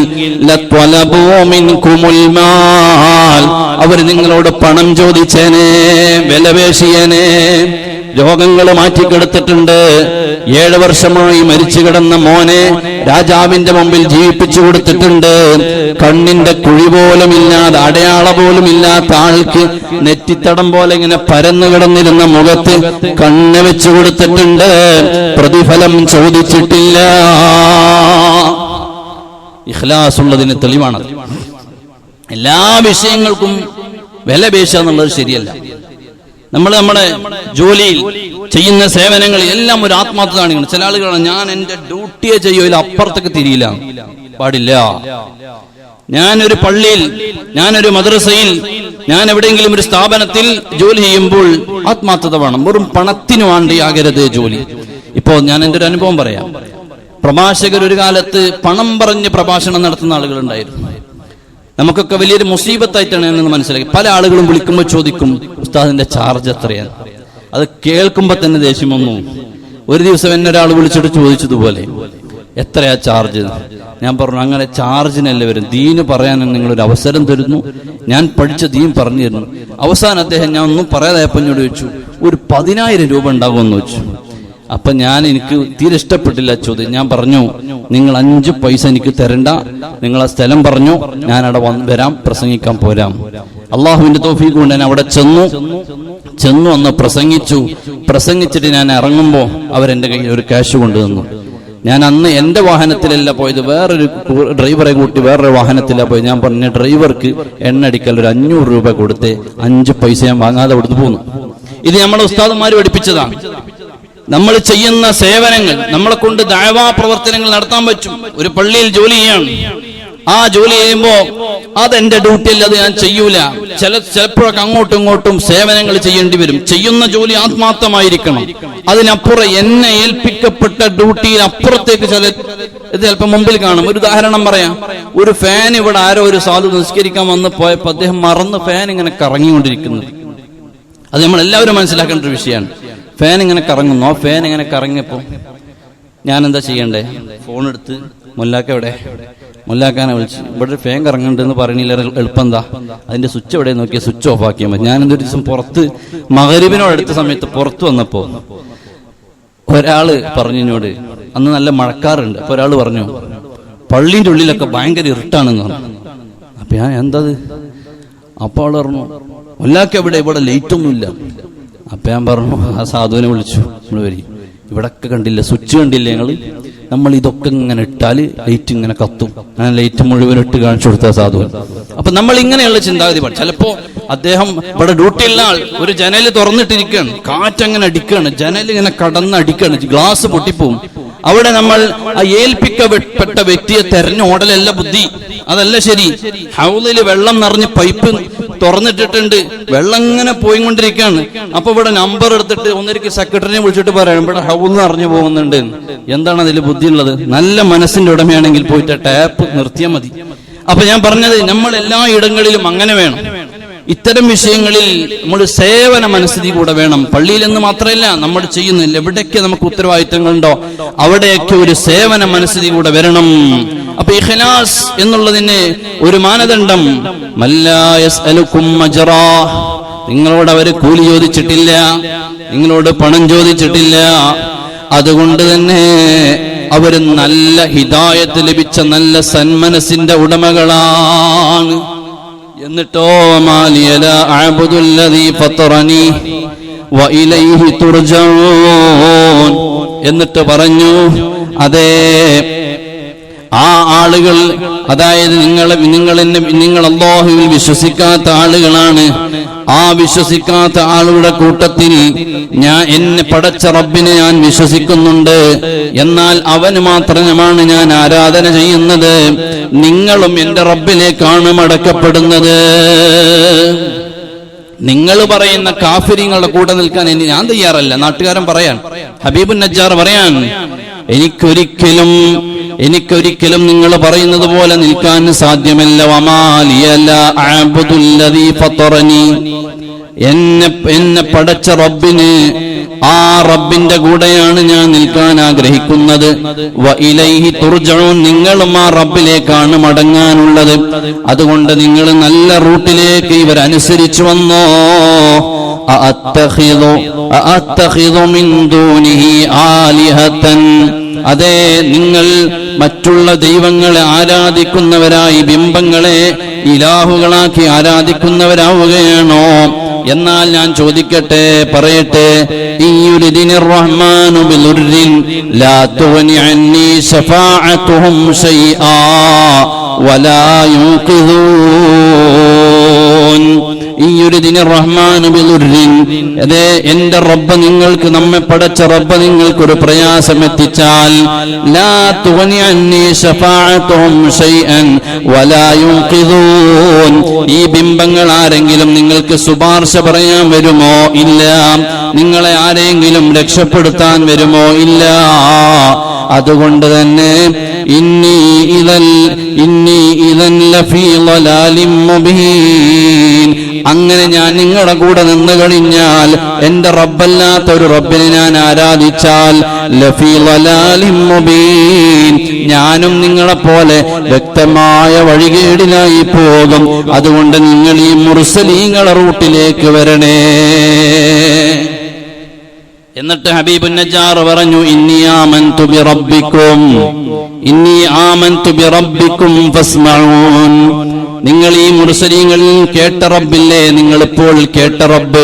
Speaker 1: ലത്വലബൂ മിൻകുമുൽ മാൽ, അവർ നിങ്ങളോട് പണം ചോദിച്ചേനെ, വിലപേശിയേനെ. രോഗങ്ങൾ മാറ്റിക്കെടുത്തിട്ടുണ്ട്. 7 വർഷമായി മരിച്ചു കിടന്ന മോനെ രാജാവിന്റെ മുമ്പിൽ ജീവിപ്പിച്ചു കൊടുത്തിട്ടുണ്ട്. കണ്ണിന്റെ കുഴി പോലും ഇല്ലാതെ, അടയാള പോലും ഇല്ലാത്ത ആൾക്ക് നെറ്റിത്തടം പോലെ ഇങ്ങനെ പരന്നു കിടന്നിരുന്ന മുഖത്ത് കണ്ണ് വെച്ചു കൊടുത്തിട്ടുണ്ട്. പ്രതിഫലം ചോദിച്ചിട്ടില്ല. ഇഖ്ലാസ് ഉള്ളതിന് തെളിവാണ്. എല്ലാ വിഷയങ്ങൾക്കും വില പേശ എന്നുള്ളത് ശരിയല്ല. നമ്മുടെ ജോലിയിൽ ചെയ്യുന്ന സേവനങ്ങളിൽ എല്ലാം ഒരു ആത്മാർത്ഥത കാണിക്കണം. ചില ആളുകളാണ്, ഞാൻ എന്റെ ഡ്യൂട്ടിയെ ചെയ്യൂല, അപ്പുറത്തേക്ക് തിരിയില്ല. പാടില്ല. ഞാനൊരു പള്ളിയിൽ, ഞാനൊരു മദ്രസയിൽ, ഞാൻ എവിടെയെങ്കിലും ഒരു സ്ഥാപനത്തിൽ ജോലി ചെയ്യുമ്പോൾ ആത്മാർത്ഥത വേണം. വെറും പണത്തിനു വേണ്ടിയാകരുത് ജോലി. ഇപ്പോ ഞാൻ എൻ്റെ ഒരു അനുഭവം പറയാം. പ്രഭാഷകർ ഒരു കാലത്ത് പണം പറഞ്ഞ് പ്രഭാഷണം നടത്തുന്ന ആളുകളുണ്ടായിരുന്നു. നമുക്കൊക്കെ വലിയൊരു മുസീബത്തായിട്ടാണ് എന്ന് മനസ്സിലാക്കി. പല ആളുകളും വിളിക്കുമ്പോൾ ചോദിക്കും, ഉസ്താദിന്റെ ചാർജ് എത്രയാണ്? അത് കേൾക്കുമ്പോൾ തന്നെ ദേഷ്യം വന്നു. ഒരു ദിവസം എന്നെ ഒരാൾ വിളിച്ചിട്ട് ചോദിച്ചതുപോലെ, എത്രയാ ചാർജ്? ഞാൻ പറഞ്ഞു, അങ്ങനെ ചാർജിനല്ല വരും, ദീന് പറയാൻ നിങ്ങളൊരു അവസരം തരുന്നു, ഞാൻ പഠിച്ച ദീൻ പറഞ്ഞു തരുന്നു. അവസാനം അദ്ദേഹം ഞാൻ ഒന്നും പറയാതായപ്പോൾ എന്നോട് ചോദിച്ചു, ഒരു 10,000 രൂപ ഉണ്ടാകുമെന്ന് വെച്ചു. അപ്പൊ എനിക്ക് തീരെ ഇഷ്ടപ്പെട്ടില്ല ചോദ്യം. ഞാൻ പറഞ്ഞു, നിങ്ങൾ 5 പൈസ എനിക്ക് തരണ്ട, നിങ്ങൾ ആ സ്ഥലം പറഞ്ഞു, ഞാൻ അവിടെ വരാം, പ്രസംഗിക്കാൻ പോരാം. അള്ളാഹുവിന്റെ തൗഫീഖ് കൊണ്ട് ഞാൻ അവിടെ ചെന്നു അന്ന് പ്രസംഗിച്ചിട്ട് ഞാൻ ഇറങ്ങുമ്പോൾ അവരെന്റെ കയ്യിൽ ഒരു ക്യാഷ് കൊണ്ടുവന്നു. ഞാൻ അന്ന് എന്റെ വാഹനത്തിലല്ല പോയത്, വേറൊരു ഡ്രൈവറെ കൂട്ടി വേറൊരു വാഹനത്തിലാണ് പോയത്. ഞാൻ പറഞ്ഞ ഡ്രൈവർക്ക് എണ്ണടിക്കൽ ഒരു 500 രൂപ കൊടുത്ത് 5 പൈസ ഞാൻ വാങ്ങാതെ അവിടുന്ന് പോന്നു. ഇത് നമ്മളെ ഉസ്താദുമാര് പഠിപ്പിച്ചതാണ്. നമ്മൾ ചെയ്യുന്ന സേവനങ്ങൾ, നമ്മളെ കൊണ്ട് ദഅവാ പ്രവർത്തനങ്ങൾ നടത്താൻ പറ്റും. ഒരു പള്ളിയിൽ ജോലി ചെയ്യാണ്, ആ ജോലി ചെയ്യുമ്പോ അതെന്റെ ഡ്യൂട്ടി അല്ല, അത് ഞാൻ ചെയ്യൂല. ചിലപ്പോഴൊക്കെ അങ്ങോട്ടും ഇങ്ങോട്ടും സേവനങ്ങൾ ചെയ്യേണ്ടി വരും. ചെയ്യുന്ന ജോലി ആത്മാർത്ഥമായിരിക്കണം. അതിനപ്പുറം എന്നെ ഏൽപ്പിക്കപ്പെട്ട ഡ്യൂട്ടിയിൽ അപ്പുറത്തേക്ക് ഇത് ചിലപ്പോൾ മുമ്പിൽ കാണും. ഒരു ഉദാഹരണം പറയാം. ഒരു ഫാൻ ഇവിടെ ആരോ ഒരു സാധു നിസ്കരിക്കാൻ വന്ന് പോയപ്പോ അദ്ദേഹം മറന്ന് ഫാൻ ഇങ്ങനെ കറങ്ങിക്കൊണ്ടിരിക്കുന്നു. അത് നമ്മൾ എല്ലാവരും മനസ്സിലാക്കേണ്ട ഒരു വിഷയമാണ്. ഫാൻ ഇങ്ങനെ കറങ്ങുന്നു. ആ ഫാൻ ഇങ്ങനെ കറങ്ങിയപ്പോ ഞാൻ എന്താ ചെയ്യണ്ടേ? ഫോൺ എടുത്ത് മുല്ലാക്ക എവിടെ? മുല്ലാക്കാനെ വിളിച്ച്, ഇവിടെ ഒരു ഫാൻ കറങ്ങുന്നുണ്ടെന്ന് പറയണില്ല, എളുപ്പം എന്താ അതിന്റെ സ്വിച്ച് എവിടെ നോക്കിയാൽ സ്വിച്ച് ഓഫ് ആക്കിയാൽ മതി. ഞാൻ എന്തൊരു ദിവസം പുറത്ത് മഗ്‌രിബിനോടടുത്ത സമയത്ത് പുറത്ത് വന്നപ്പോ ഒരാള് പറഞ്ഞു എന്നോട്, അന്ന് നല്ല മഴക്കാറുണ്ട്. അപ്പൊ ഒരാൾ പറഞ്ഞു, പള്ളിന്റെ ഉള്ളിലൊക്കെ ഭയങ്കര ഇരുട്ടാണെന്ന് പറഞ്ഞു. അപ്പൊ ഞാൻ എന്തത്? അപ്പൊ ആള് പറഞ്ഞു, മുല്ലാക്ക എവിടെ? ഇവിടെ ലൈറ്റ് ഒന്നുമില്ല. അപ്പൊ ഞാൻ പറഞ്ഞു, ആ സാധുവിനെ വിളിച്ചു, നമ്മൾ വരി, ഇവിടൊക്കെ കണ്ടില്ല, സ്വിച്ച് കണ്ടില്ലേ ഞങ്ങള്? നമ്മൾ ഇതൊക്കെ ഇങ്ങനെ ഇട്ടാല് ലൈറ്റ് ഇങ്ങനെ കത്തും. ഞാൻ ലൈറ്റ് മുഴുവൻ ഇട്ട് കാണിച്ചു കൊടുത്ത സാധുവൻ. അപ്പൊ നമ്മൾ ഇങ്ങനെയുള്ള ചിന്താഗതി പാടില്ല. ചിലപ്പോ അദ്ദേഹം ഇവിടെ ഡ്യൂട്ടിയുള്ള ആൾ ഒരു ജനല് തുറന്നിട്ടിരിക്കുകയാണ്, കാറ്റങ്ങനെ അടിക്കുകയാണ്, ജനൽ ഇങ്ങനെ കടന്നടിക്കുകയാണ്, ഗ്ലാസ് പൊട്ടിപ്പോവും. അവിടെ നമ്മൾ ആ ഏൽപ്പിക്കപ്പെട്ട വ്യക്തിയെ തെരഞ്ഞോടലല്ല ബുദ്ധി, അതല്ല ശരി. ഹൗദില് വെള്ളം നിറഞ്ഞ് പൈപ്പ് തുറന്നിട്ടിട്ടുണ്ട്, വെള്ളം ഇങ്ങനെ പോയിക്കൊണ്ടിരിക്കുകയാണ്. അപ്പൊ ഇവിടെ നമ്പർ എടുത്തിട്ട് ഒന്നിരിക്കും സെക്രട്ടറിനെ വിളിച്ചിട്ട് പറയാം, ഇവിടെ ഹൗദ് നിറഞ്ഞു പോകുന്നുണ്ട്. എന്താണ് അതിൽ ബുദ്ധിയുള്ളത്? നല്ല മനസ്സിന്റെ ഉടമയാണെങ്കിൽ പോയിട്ട് ടാപ്പ് നിർത്തിയാൽ മതി. അപ്പൊ ഞാൻ പറഞ്ഞത്, നമ്മൾ എല്ലാ ഇടങ്ങളിലും അങ്ങനെ വേണം. ഇത്തരം വിഷയങ്ങളിൽ നമ്മൾ സേവന മനസ്ഥിതി കൂടെ വേണം. പള്ളിയിൽ എന്ന് മാത്രമല്ല, നമ്മൾ ചെയ്യുന്നില്ല, എവിടെയൊക്കെ നമുക്ക് ഉത്തരവാദിത്തങ്ങളുണ്ടോ അവിടെയൊക്കെ ഒരു സേവന മനസ്ഥിതി കൂടെ വരണം. അപ്പൊ ഇഖ്ലാസ് എന്നുള്ളതിന് ഒരു മാനദണ്ഡം, മല്ലാ യസ്അലുക്കും അജ്റാ, നിങ്ങളോട് അവര് കൂലി ചോദിച്ചിട്ടില്ല, നിങ്ങളോട് പണം ചോദിച്ചിട്ടില്ല. അതുകൊണ്ട് തന്നെ അവര് നല്ല ഹിദായത്ത് ലഭിച്ച നല്ല സന്മനസ്സിന്റെ ഉടമകളാണ്. എന്നിട്ടോ മാലിയല അഅബുദുല്ലദീ ഫത്തറനി വഇലൈഹി തുർജഊൻ, എന്നിട്ട് പറഞ്ഞു, ആ ആളുകൾ, അതായത് നിങ്ങൾ അല്ലാഹുവിൽ വിശ്വസിക്കാത്ത ആളുകളാണ്. ആ വിശ്വസിക്കാത്ത ആളുകളുടെ കൂട്ടത്തിൽ എന്നെ പടച്ച റബ്ബിനെ ഞാൻ വിശ്വസിക്കുന്നുണ്ട്, എന്നാൽ അവന് മാത്രമാണ് ഞാൻ ആരാധന ചെയ്യുന്നത്. നിങ്ങളും എന്റെ റബ്ബിലേക്കാണ് മടക്കപ്പെടുന്നത്. നിങ്ങൾ പറയുന്ന കാഫിരിങ്ങളുടെ കൂടെ നിൽക്കാൻ ഞാൻ തയ്യാറല്ല. നാട്ടുകാരൻ പറയാൻ, ഹബീബുൻ നജ്ജാർ പറയാൻ, എനിക്കൊരിക്കലും നിങ്ങൾ പറയുന്നത് പോലെ നിൽക്കാൻ സാധ്യമല്ല. എന്നെ പടച്ച റബ്ബിന്, ആ റബ്ബിന്റെ കൂടെയാണ് ഞാൻ നിൽക്കാൻ ആഗ്രഹിക്കുന്നത്. വഇലൈഹി തുർജഊൻ, നിങ്ങളും ആ റബ്ബിലേക്കാണ് മടങ്ങാനുള്ളത്. അതുകൊണ്ട് നിങ്ങൾ നല്ല റൂട്ടിലേക്ക് ഇവരനുസരിച്ചു വന്നോ. അഅത്തഖിദു മിൻ ദൂനിഹി ആലിഹതൻ, അതെ, നിങ്ങൾ മറ്റുള്ള ദൈവങ്ങളെ ആരാധിക്കുന്നവരായി, ബിംബങ്ങളെ ഇലാഹുകളാക്കി ആരാധിക്കുന്നവരാവുകയാണോ? എന്നാൽ ഞാൻ ചോദിക്കട്ടെ, പറയട്ടെ, ഇയുരിദിനിർ റഹ്മാനു ബിദുർരിൻ ലാ തുഗ്നി അന്നി ശഫാഅതുഹും ശൈആ വലാ യുൻഖിദൂൻ. ഇയുരിദിനി റഹ്മാനു ബിദുർരിൻ, അതേ എന്റെ റബ്ബ് നിങ്ങൾക്ക്, നമ്മെ പടച്ച റബ്ബ് നിങ്ങൾക്കൊരു പ്രയാസം എത്തിച്ചാൽ, ലാ തുഗ്നി അന്നി ശഫാഅതുഹും ശൈഅൻ വലാ യുൻഖിദൂൻ, ഈ ബിംബങ്ങൾ ആരെങ്കിലും നിങ്ങൾക്ക് ശുപാർശ പറയാൻ വരുമോ? ഇല്ല. നിങ്ങളെ ആരെങ്കിലും രക്ഷപ്പെടുത്താൻ വരുമോ? ഇല്ല. അതുകൊണ്ട് തന്നെ ഇന്നി ഇദൻ ലഫീ ളലാലിൻ മുബീൻ, അങ്ങനെ ഞാൻ നിങ്ങളുടെ കൂടെ നിന്ന് കഴിഞ്ഞാൽ, എന്റെ റബ്ബല്ലാത്ത ഒരു റബ്ബിനെ ഞാൻ ആരാധിച്ചാൽ, ലഫീ ളലാലിൻ മുബീൻ, ഞാനും നിങ്ങളെപ്പോലെ വ്യക്തമായ വഴികേടിലായി പോകും. അതുകൊണ്ട് നിങ്ങൾ ഈ മുർസലീങ്ങളുടെ റൂട്ടിലേക്ക് വരണേ. എന്നിട്ട് ഹബീബുൻ നജ്ജാർ പറഞ്ഞു, ഇന്നി ആമൻതു ബിറബ്ബിക്കും ഫസ്മഊൻ, നിങ്ങൾ ഈ മുർസലീങ്ങളിൽ കേട്ട റബ്ബില്ലേ, നിങ്ങളിപ്പോൾ കേട്ട റബ്ബ്,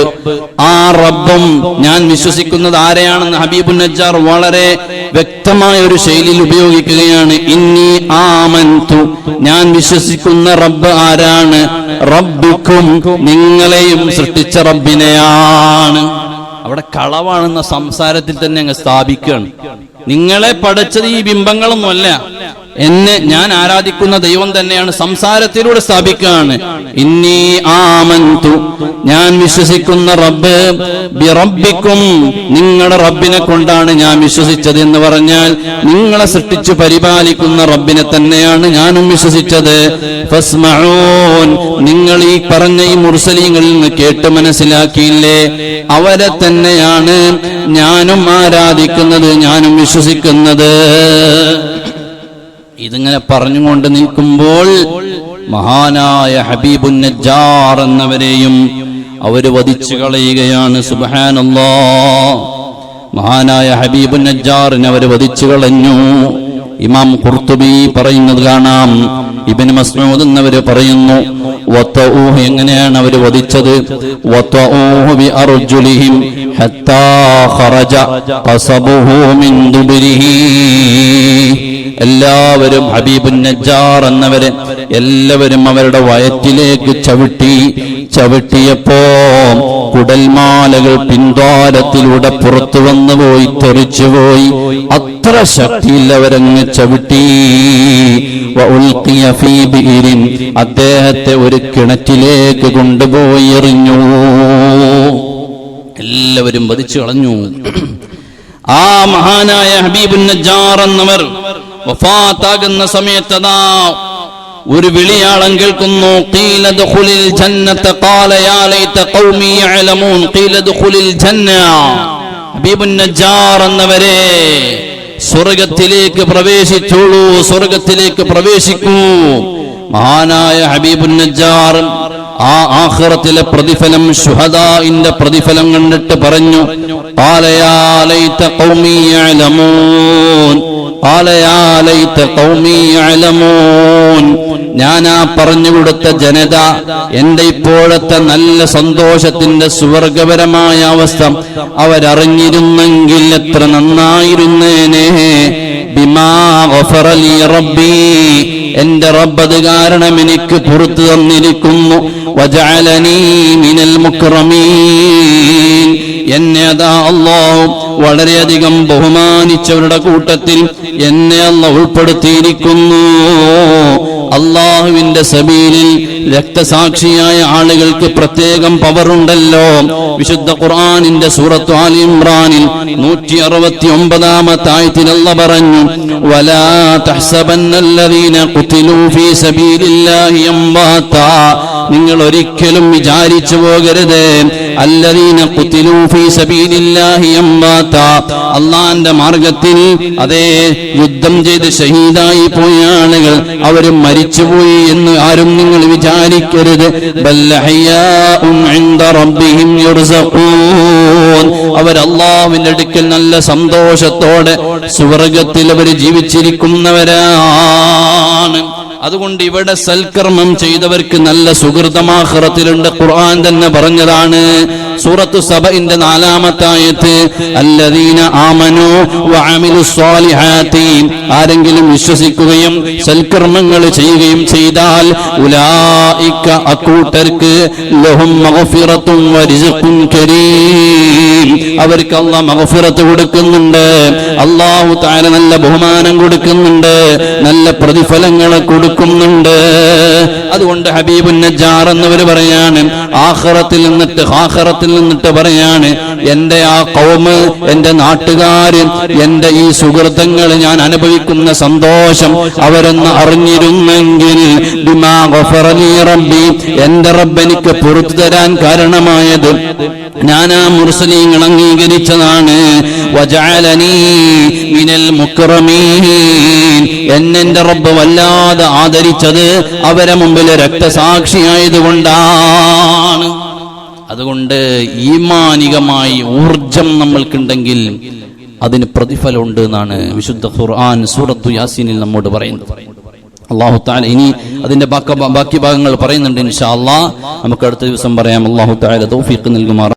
Speaker 1: ആ റബ്ബും ഞാൻ വിശ്വസിക്കുന്നത് ആരെയാണെന്ന് ഹബീബുൻ നജ്ജാർ വളരെ വ്യക്തമായ ഒരു ശൈലിയിൽ ഉപയോഗിക്കുകയാണ്. ഇന്നി ആമൻതു, ഞാൻ വിശ്വസിക്കുന്ന റബ്ബ് ആരാണ്? റബ്ബിക്കും, നിങ്ങളെയും സൃഷ്ടിച്ച റബ്ബിനെയാണ്. അവിടെ കളവാണെന്ന സംസാരത്തിൽ തന്നെ അങ്ങ് സ്ഥാപിക്കുകയാണ്. നിങ്ങളെ പഠിച്ചത് ഈ ബിംബങ്ങളൊന്നുമല്ല, എന്നെ ഞാൻ ആരാധിക്കുന്ന ദൈവം തന്നെയാണ്. സംസാരത്തിലൂടെ സ്ഥാപിക്കുകയാണ്. ഇന്നി ആമൻതു, ഞാൻ വിശ്വസിക്കുന്ന റബ്ബ്, ബിറബ്ബിക്കും, നിങ്ങളുടെ റബ്ബിനെ കൊണ്ടാണ് ഞാൻ വിശ്വസിച്ചത് എന്ന് പറഞ്ഞാൽ നിങ്ങളെ സൃഷ്ടിച്ചു പരിപാലിക്കുന്ന റബ്ബിനെ തന്നെയാണ് ഞാനും വിശ്വസിച്ചത്. ഫസ്മഊൻ, നിങ്ങൾ ഈ പറഞ്ഞ ഈ മുർസലീങ്ങളിൽ നിന്ന് കേട്ട് മനസ്സിലാക്കിയില്ലേ, അവരെ തന്നെയാണ് ഞാനും ആരാധിക്കുന്നത്, ഞാനും വിശ്വസിക്കുന്നത്. ഇതിങ്ങനെ പറഞ്ഞുകൊണ്ട് നിൽക്കുമ്പോൾ മഹാനായ ഹബീബുൻ നജ്ജാർ എന്നവരെയും അവര് വധിച്ചു കളയുകയാണ്. സുബ്ഹാനല്ലാഹ്, മഹാനായ ഹബീബുൻ നജ്ജാറിനെ അവര് വധിച്ചു കളഞ്ഞു. ഇമാം ഖുർത്തുബി പറയുന്നത് കാണാം, ഇബ്നു മസ്ഊദ് എന്നവര് പറയുന്നു, വതഊഹു, എങ്ങനെയാണ് അവര് വധിച്ചത്? വതഊഹു ബി അർജുലിഹിം ഹത്താ ഖറജ ഖസബുഹു മിൻ ദുബരിഹി. എല്ലാവരും ഹബീബുൻ നജ്ജാർ എന്നവരെ എല്ലാവരും അവരുടെ വയറ്റിലേക്ക് ചവിട്ടിയപ്പോ കുടൽമാലകൾ പിൻദ്വാരത്തിലൂടെ പുറത്തു വന്നുപോയി, തെറിച്ചുപോയി. അത്ര ശക്തിയിൽ അവരങ്ങ് ചവിട്ടി. അദ്ദേഹത്തെ ഒരു കിണറ്റിലേക്ക് കൊണ്ടുപോയി എറിഞ്ഞു. എല്ലാവരും വധിച്ചു കളഞ്ഞു. ആ മഹാനായ ഹബീബുൻ നജ്ജാർ എന്നവർ വഫാത്താകുന്ന സമയത്ത് ഒരു വിളിയാളം കേൾക്കുന്നു. ഖീല ദഖുലിൽ ജന്നത ഖാല യാ ലൈത ഖൗമി യഅലമൂൻ ഖീല ദഖുലിൽ ജന്ന. ഹബീബുൻ നജ്ജാർ എന്നവരെ സ്വർഗ്ഗത്തിലേക്ക് പ്രവേശിച്ചോളൂ, സ്വർഗ്ഗത്തിലേക്ക് പ്രവേശിക്കൂ. മഹാനായ ഹബീബുൻ നജ്ജാർ ആ ആഖിറത്തിലെ പ്രതിഫലം, ശുഹദാഇന്റെ പ്രതിഫലം കണ്ടിട്ട് പറഞ്ഞു, ഖാല യാ ലൈത ഖൗമി യഅലമൂൻ ഖാല യാ ലൈത ഖൗമി യഅലമൂൻ. ഞാൻ ആ പറഞ്ഞു കൊടുത്ത ജനത എന്റെ ഇപ്പോഴത്തെ നല്ല സന്തോഷത്തിന്റെ സുവർഗപരമായ അവസ്ഥ അവരറിഞ്ഞിരുന്നെങ്കിൽ എത്ര നന്നായിരുന്നേനെ. ബിമാ ഗഫറ ലി റബ്ബി, എന്റെ റബ്ബ് അത് കാരണം എനിക്ക് പുറത്തു തന്നിരിക്കുന്നു. വജഅലനീ മിനൽ മുക്രമീൻ, എന്നെ അതാ അല്ലാഹു വളരെയധികം ബഹുമാനിച്ചവരുടെ കൂട്ടത്തിൽ എന്നെ അല്ലാഹു ഉൾപ്പെടുത്തിയിരിക്കുന്നു. അള്ളാഹുവിന്റെ സബീലിൽ രക്തസാക്ഷിയായ ആളുകൾക്ക് പ്രത്യേകം പവറുണ്ടല്ലോ. വിശുദ്ധ ഖുർആനിന്റെ സൂറത്ത് ആൽ ഇംറാനിൽ 169-ാമത്തെ ആയത്തിൽ അല്ലാഹു പറഞ്ഞു, വലാ തഹ്സബന്നല്ലദീന ഖുതിലൂ ഫീ സബീലില്ലാഹി അംവാതാ, നിങ്ങൾ ഒരിക്കലും വിചാരിച്ചു പോകരുത്, അല്ലദീന ഖുതിലൂ ഫീ സബീലില്ലാഹി അംവാതാ, അല്ലാഹുവിന്റെ മാർഗ്ഗത്തിൽ അതേ യുദ്ധം ചെയ്ത് ഷഹീദായി പോയ ആളുകൾ അവർ മരിച്ചുപോയി എന്ന് ആരും നിങ്ങൾ വിചാരിക്കരുത്. ബല്ലഹയ്യാഉൻ ഇൻദ റബ്ബിഹിം യുർസഖൂൻ, അവർ അല്ലാഹുവിന്റെ അടുക്കൽ നല്ല സന്തോഷത്തോടെ സ്വർഗ്ഗത്തിൽ അവർ ജീവിച്ചിരിക്കുന്നവരാണ്. അതുകൊണ്ട് ഇവിടെ സൽക്കർമ്മം ചെയ്തവർക്ക് നല്ല സുഹൃതം ആഖിറത്തിലുണ്ട്. ഖുർആൻ തന്നെ പറഞ്ഞതാണ്, സൂറത്തു സബഇന്റെ 4-ാമത്തെ ആയത്ത്, അല്ലദീന ആമനൂ വഅമിലുസ് സ്വാലിഹാത്തി, ആരെങ്കിലും വിശ്വസിക്കുകയും സൽക്കർമ്മങ്ങൾ ചെയ്യുകയും ചെയ്താൽ ഉലൈക അക്കൂട്ടർക്ക് ലഹും മഗ്ഫിറത്തുൻ വറിസ്ഖുൻ കരീം, അവർക്ക് അല്ലാഹു മഗ്ഫിറത്ത് കൊടുക്കുന്നുണ്ട്, അല്ലാഹു തആല നല്ല ബഹുമാനം കൊടുക്കുന്നുണ്ട്, നല്ല പ്രതിഫലങ്ങളെ കൊടുക്കുന്നുണ്ട്. അതുകൊണ്ട് ഹബീബുൻ നജ്ജാർ എന്നവർ പറയാണ്, ആഖിറത്തിൽ നിന്നിട്ട് പറയാണ്, എന്റെ ആ ഖൗമ്, എന്റെ നാട്ടുകാര്, എന്റെ ഈ സുഹൃത്തുക്കൾ ഞാൻ അനുഭവിക്കുന്ന സന്തോഷം അവരെന്ന് അറിഞ്ഞിരുന്നെങ്കിൽ, ബിമാ ഗഫറ ലീ റബ്ബി, എന്റെ റബ്ബ് എനിക്ക് പുറത്തു തരാൻ കാരണമായത് ഞാൻ ആ മുർസലീങ്ങൾ അംഗീകരിച്ചതാണ്, വജഅലനീ മിനൽ മുക്രമീൻ, എന്റെ റബ്ബ് വല്ലാതെ ആദരിച്ചത് അവരെ മുമ്പിൽ രക്തസാക്ഷിയായതുകൊണ്ടാണ്. അതുകൊണ്ട് ഈമാനികമായി ഊർജം നമ്മൾക്കുണ്ടെങ്കിൽ അതിന് പ്രതിഫലമുണ്ട് എന്നാണ് വിശുദ്ധ ഖുർആൻ സൂറത്തു യാസീനിൽ നമ്മോട് പറയുന്നത്. അല്ലാഹു തആല ഇനി അതിന്റെ ബാക്കി ഭാഗങ്ങൾ പറയുന്നുണ്ട്. ഇൻഷാ അല്ലാഹ് നമുക്ക് അടുത്ത ദിവസം പറയാം. അല്ലാഹു തആല തൗഫീഖ് നൽകുമാറാകട്ടെ.